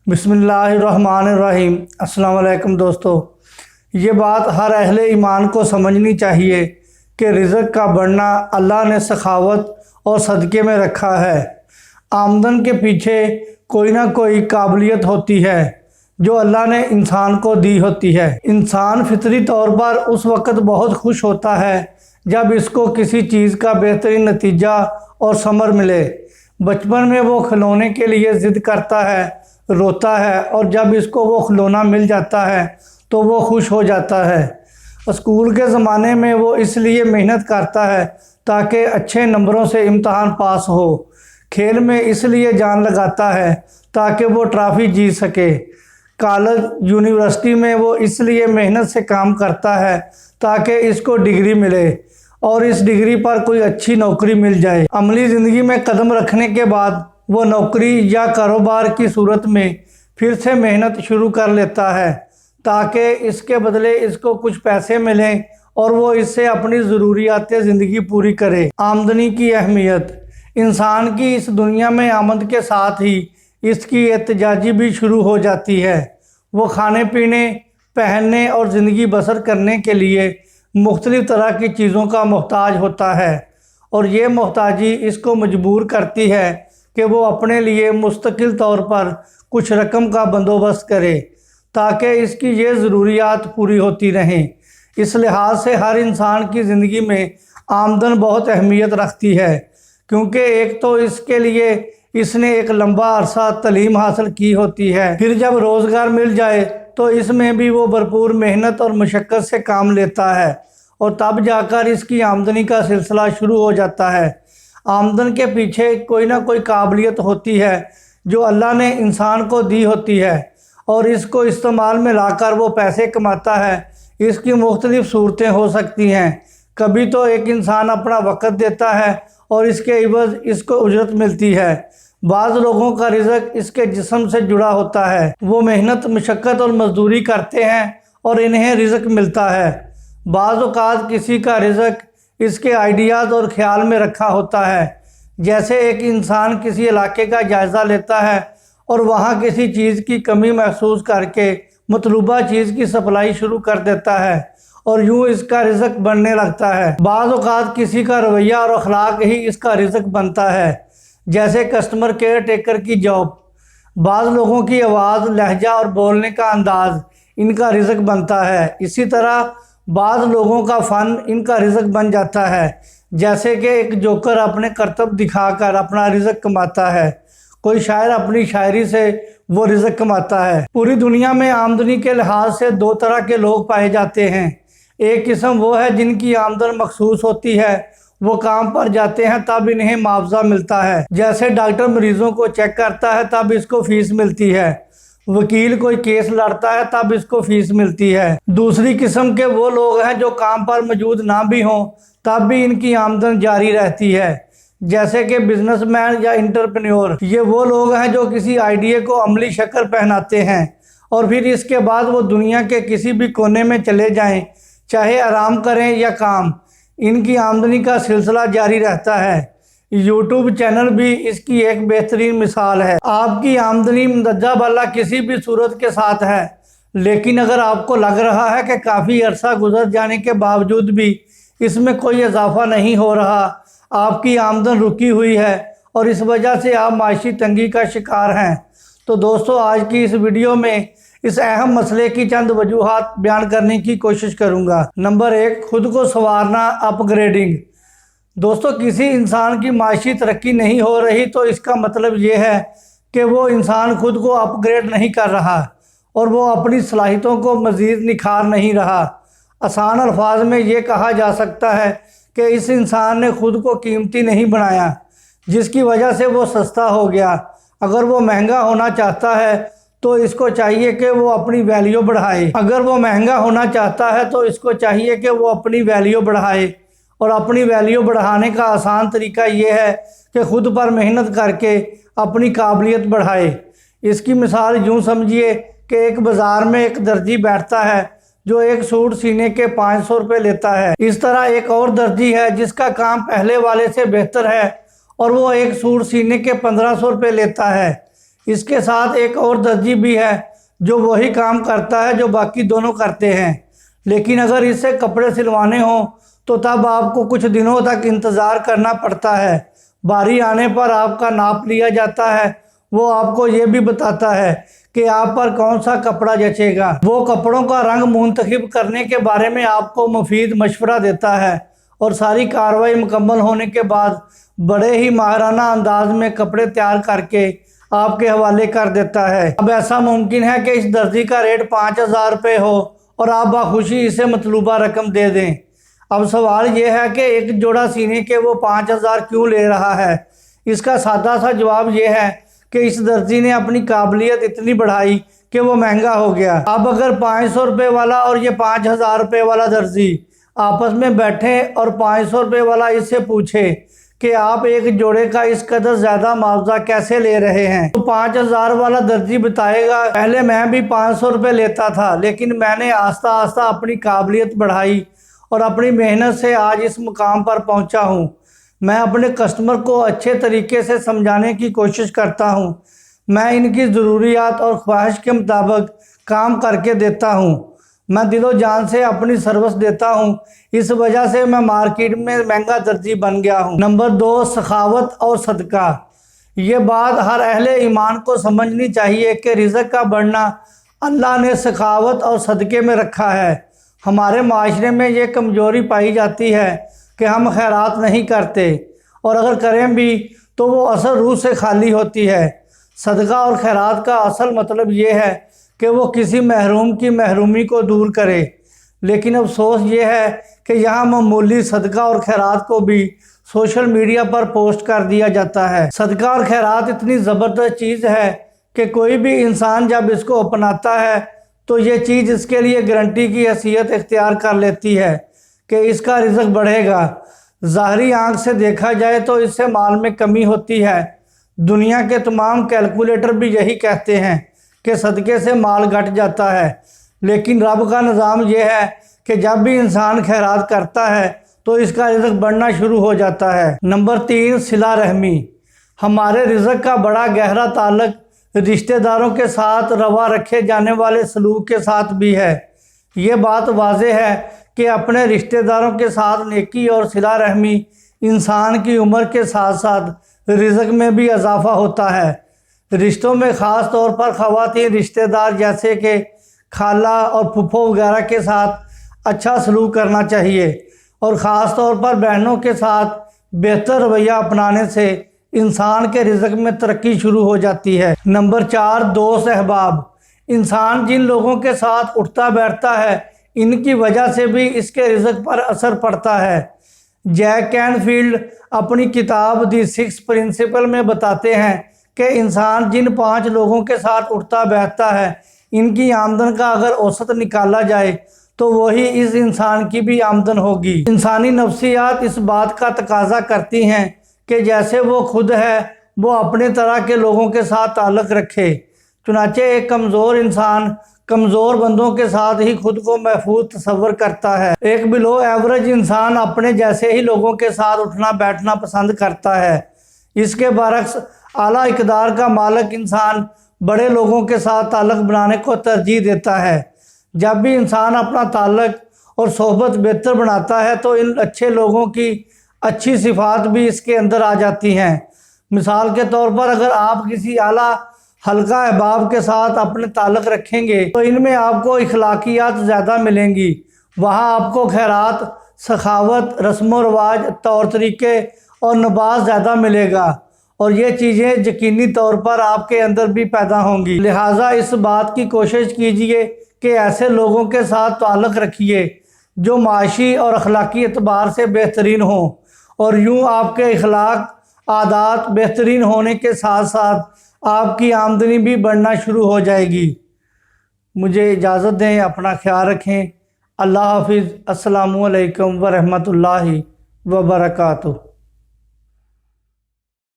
बिस्मिल्लाहिर्रहमानिर्रहीम। अस्सलाम वालेकुम दोस्तों, ये बात हर अहले ईमान को समझनी चाहिए कि रिज़्क़ का बढ़ना अल्लाह ने सखावत और सदक़े में रखा है। आमदन के पीछे कोई ना कोई काबिलियत होती है जो अल्लाह ने इंसान को दी होती है। इंसान फितरी तौर पर उस वक़्त बहुत खुश होता है जब इसको किसी चीज़ का बेहतरीन नतीजा और समर मिले। बचपन में वो खिलौने के लिए ज़िद करता है, रोता है, और जब इसको वो खिलौना मिल जाता है तो वो खुश हो जाता है। स्कूल के ज़माने में वो इसलिए मेहनत करता है ताकि अच्छे नंबरों से इम्तहान पास हो। खेल में इसलिए जान लगाता है ताकि वो ट्रॉफ़ी जीत सके। कॉलेज यूनिवर्सिटी में वो इसलिए मेहनत से काम करता है ताकि इसको डिग्री मिले और इस डिग्री पर कोई अच्छी नौकरी मिल जाए। अमली ज़िंदगी में कदम रखने के बाद वो नौकरी या कारोबार की सूरत में फिर से मेहनत शुरू कर लेता है ताकि इसके बदले इसको कुछ पैसे मिलें और वो इससे अपनी ज़रूरियात ज़िंदगी पूरी करे। आमदनी की अहमियत। इंसान की इस दुनिया में आमद के साथ ही इसकी एहतिजाजी भी शुरू हो जाती है। वो खाने पीने, पहनने और ज़िंदगी बसर करने के लिए मुख्तलिफ़ तरह की चीज़ों का मोहताज होता है और ये मोहताजी इसको मजबूर करती है कि वो अपने लिए मुस्तकिल तौर पर कुछ रकम का बंदोबस्त करे ताकि इसकी ये ज़रूरियात पूरी होती रहें। इस लिहाज से हर इंसान की ज़िंदगी में आमदन बहुत अहमियत रखती है, क्योंकि एक तो इसके लिए इसने एक लंबा अरसा तालीम हासिल की होती है, फिर जब रोज़गार मिल जाए तो इसमें भी वो भरपूर मेहनत और मशक्क़त से काम लेता है और तब जाकर इसकी आमदनी का सिलसिला शुरू हो जाता है। आमदन के पीछे कोई ना कोई काबिलियत होती है जो अल्लाह ने इंसान को दी होती है और इसको इस्तेमाल में लाकर वो पैसे कमाता है। इसकी मुख्तलिफ़ सूरतें हो सकती हैं। कभी तो एक इंसान अपना वक़्त देता है और इसके इवज़ इसको उजरत मिलती है। बाज़ लोगों का रिज़्क़ इसके जिस्म से जुड़ा होता है, वो मेहनत, मशक्क़त और मज़दूरी करते हैं और इन्हें रिज़्क़ मिलता है। बाज़ औक़ात किसी का रिज़्क़ इसके आइडियाज़ और ख्याल में रखा होता है। जैसे एक इंसान किसी इलाके का जायज़ा लेता है और वहाँ किसी चीज़ की कमी महसूस करके मतलूबा चीज़ की सप्लाई शुरू कर देता है और यूँ इसका रिज़्क़ बनने लगता है। बाज़ औक़ात किसी का रवैया और अखलाक ही इसका रिज़्क़ बनता है, जैसे कस्टमर केयर टेकर की जॉब। बाज़ लोगों की आवाज़, लहजा और बोलने का अंदाज़ इनका रिज़्क़ बनता है। इसी तरह बाज़ लोगों का फ़न इनका रिज़्क़ बन जाता है, जैसे कि एक जोकर अपने करतब दिखाकर अपना रिज़्क़ कमाता है, कोई शायर अपनी शायरी से वो रिज़्क़ कमाता है। पूरी दुनिया में आमदनी के लिहाज से दो तरह के लोग पाए जाते हैं। एक किस्म वो है जिनकी आमदन मखसूस होती है, वो काम पर जाते हैं तब इन्हें मुआवजा मिलता है। जैसे डॉक्टर मरीज़ों को चेक करता है तब इसको फ़ीस मिलती है, वकील कोई केस लड़ता है तब इसको फ़ीस मिलती है। दूसरी किस्म के वो लोग हैं जो काम पर मौजूद ना भी हों तब भी इनकी आमदन जारी रहती है, जैसे कि बिजनेसमैन या इंटरप्रेन्योर। ये वो लोग हैं जो किसी आइडिया को अमली शक्ल पहनाते हैं और फिर इसके बाद वो दुनिया के किसी भी कोने में चले जाएं, चाहे आराम करें या काम, इनकी आमदनी का सिलसिला जारी रहता है। यूट्यूब चैनल भी इसकी एक बेहतरीन मिसाल है। आपकी आमदनी मंदजा वाला किसी भी सूरत के साथ है, लेकिन अगर आपको लग रहा है कि काफ़ी अरसा गुजर जाने के बावजूद भी इसमें कोई इजाफा नहीं हो रहा, आपकी आमदन रुकी हुई है और इस वजह से आप माशी तंगी का शिकार हैं, तो दोस्तों आज की इस वीडियो में इस अहम मसले की चंद वजूहात बयान करने की कोशिश करूँगा। नंबर 1, खुद को संवारना, अपग्रेडिंग। दोस्तों, किसी इंसान की माशी तरक्की नहीं हो रही तो इसका मतलब ये है कि वो इंसान खुद को अपग्रेड नहीं कर रहा और वो अपनी सलाहियतों को मज़ीद निखार नहीं रहा। आसान अल्फाज में ये कहा जा सकता है कि इस इंसान ने खुद को कीमती नहीं बनाया, जिसकी वजह से वो सस्ता हो गया। अगर वो महंगा होना चाहता है तो इसको चाहिए कि वो अपनी वैल्यू बढ़ाए। अगर वो महंगा होना चाहता है तो इसको चाहिए कि वो अपनी वैल्यू बढ़ाए, और अपनी वैल्यू बढ़ाने का आसान तरीका ये है कि ख़ुद पर मेहनत करके अपनी काबिलियत बढ़ाए। इसकी मिसाल यूँ समझिए कि एक बाज़ार में एक दर्जी बैठता है जो एक सूट सीने के 500 रुपये लेता है। इस तरह एक और दर्जी है जिसका काम पहले वाले से बेहतर है और वो एक सूट सीने के 1500 रुपये लेता है। اس کے ساتھ ایک اور درزی بھی ہے جو وہی کام کرتا ہے جو باقی دونوں کرتے ہیں، لیکن اگر اس سے کپڑے سلوانے ہوں تو تب آپ کو کچھ دنوں تک انتظار کرنا پڑتا ہے۔ باری آنے پر آپ کا ناپ لیا جاتا ہے، وہ آپ کو یہ بھی بتاتا ہے کہ آپ پر کون سا کپڑا جچے گا۔ وہ کپڑوں کا رنگ منتخب کرنے کے بارے میں آپ کو مفید مشورہ دیتا ہے اور ساری کارروائی مکمل ہونے کے بعد بڑے ہی ماہرانہ انداز میں کپڑے تیار کر کے آپ کے حوالے کر دیتا ہے۔ اب ایسا ممکن ہے کہ اس درزی کا ریٹ 5000 روپے ہو اور آپ بخوشی اسے مطلوبہ رقم دے دیں۔ اب سوال یہ ہے کہ ایک جوڑا سینے کے وہ 5000 کیوں لے رہا ہے؟ اس کا سادہ سا جواب یہ ہے کہ اس درزی نے اپنی قابلیت اتنی بڑھائی کہ وہ مہنگا ہو گیا۔ اب اگر 500 روپے والا اور یہ 5000 روپے والا درزی آپس میں بیٹھیں اور 500 روپے والا اس سے پوچھے کہ آپ ایک جوڑے کا اس قدر زیادہ معاوضہ کیسے لے رہے ہیں، تو 5000 والا درزی بتائے گا پہلے میں بھی 500 روپے لیتا تھا، لیکن میں نے آہستہ آہستہ اپنی قابلیت بڑھائی اور اپنی محنت سے آج اس مقام پر پہنچا ہوں۔ میں اپنے کسٹمر کو اچھے طریقے سے سمجھانے کی کوشش کرتا ہوں، میں ان کی ضروریات اور خواہش کے مطابق کام کر کے دیتا ہوں، میں دل و جان سے اپنی سروس دیتا ہوں، اس وجہ سے میں مارکیٹ میں مہنگا درزی بن گیا ہوں۔ نمبر 2، سخاوت اور صدقہ۔ یہ بات ہر اہل ایمان کو سمجھنی چاہیے کہ رزق کا بڑھنا اللہ نے سخاوت اور صدقے میں رکھا ہے۔ ہمارے معاشرے میں یہ کمزوری پائی جاتی ہے کہ ہم خیرات نہیں کرتے، اور اگر کریں بھی تو وہ اصل روح سے خالی ہوتی ہے۔ صدقہ اور خیرات کا اصل مطلب یہ ہے کہ وہ کسی محروم کی محرومی کو دور کرے، لیکن افسوس یہ ہے کہ یہاں معمولی صدقہ اور خیرات کو بھی سوشل میڈیا پر پوسٹ کر دیا جاتا ہے۔ صدقہ اور خیرات اتنی زبردست چیز ہے کہ کوئی بھی انسان جب اس کو اپناتا ہے تو یہ چیز اس کے لیے گارنٹی کی حیثیت اختیار کر لیتی ہے کہ اس کا رزق بڑھے گا۔ ظاہری آنکھ سے دیکھا جائے تو اس سے مال میں کمی ہوتی ہے۔ دنیا کے تمام کیلکولیٹر بھی یہی کہتے ہیں کہ صدقے سے مال گھٹ جاتا ہے، لیکن رب کا نظام یہ ہے کہ جب بھی انسان خیرات کرتا ہے تو اس کا رزق بڑھنا شروع ہو جاتا ہے۔ نمبر 3، صلہ رحمی۔ ہمارے رزق کا بڑا گہرا تعلق رشتہ داروں کے ساتھ روا رکھے جانے والے سلوک کے ساتھ بھی ہے۔ یہ بات واضح ہے کہ اپنے رشتہ داروں کے ساتھ نیکی اور صلہ رحمی انسان کی عمر کے ساتھ ساتھ رزق میں بھی اضافہ ہوتا ہے۔ رشتوں میں خاص طور پر خواتین رشتہ دار جیسے کہ خالہ اور پھپھو وغیرہ کے ساتھ اچھا سلوک کرنا چاہیے، اور خاص طور پر بہنوں کے ساتھ بہتر رویہ اپنانے سے انسان کے رزق میں ترقی شروع ہو جاتی ہے۔ نمبر 4، دوست احباب۔ انسان جن لوگوں کے ساتھ اٹھتا بیٹھتا ہے ان کی وجہ سے بھی اس کے رزق پر اثر پڑتا ہے۔ جیک کینفیلڈ اپنی کتاب دی 6 پرنسپل میں بتاتے ہیں کہ انسان جن 5 لوگوں کے ساتھ اٹھتا بیٹھتا ہے ان کی آمدن کا اگر اوسط نکالا جائے تو وہی اس انسان کی بھی آمدن ہوگی۔ انسانی نفسیات اس بات کا تقاضا کرتی ہیں کہ جیسے وہ خود ہے وہ اپنے طرح کے لوگوں کے ساتھ تعلق رکھے، چنانچہ ایک کمزور انسان کمزور بندوں کے ساتھ ہی خود کو محفوظ تصور کرتا ہے۔ ایک بلو ایوریج انسان اپنے جیسے ہی لوگوں کے ساتھ اٹھنا بیٹھنا پسند کرتا ہے۔ اس کے برعکس اعلیٰ اقدار کا مالک انسان بڑے لوگوں کے ساتھ تعلق بنانے کو ترجیح دیتا ہے۔ جب بھی انسان اپنا تعلق اور صحبت بہتر بناتا ہے تو ان اچھے لوگوں کی اچھی صفات بھی اس کے اندر آ جاتی ہیں۔ مثال کے طور پر اگر آپ کسی اعلیٰ حلقہ احباب کے ساتھ اپنے تعلق رکھیں گے تو ان میں آپ کو اخلاقیات زیادہ ملیں گی، وہاں آپ کو خیرات، سخاوت، رسم و رواج، طور طریقے اور نباز زیادہ ملے گا، اور یہ چیزیں یقینی طور پر آپ کے اندر بھی پیدا ہوں گی۔ لہٰذا اس بات کی کوشش کیجئے کہ ایسے لوگوں کے ساتھ تعلق رکھیے جو معاشی اور اخلاقی اعتبار سے بہترین ہوں، اور یوں آپ کے اخلاق عادات بہترین ہونے کے ساتھ ساتھ آپ کی آمدنی بھی بڑھنا شروع ہو جائے گی۔ مجھے اجازت دیں، اپنا خیال رکھیں۔ اللہ حافظ۔ السلام علیکم ورحمۃ اللہ وبرکاتہ۔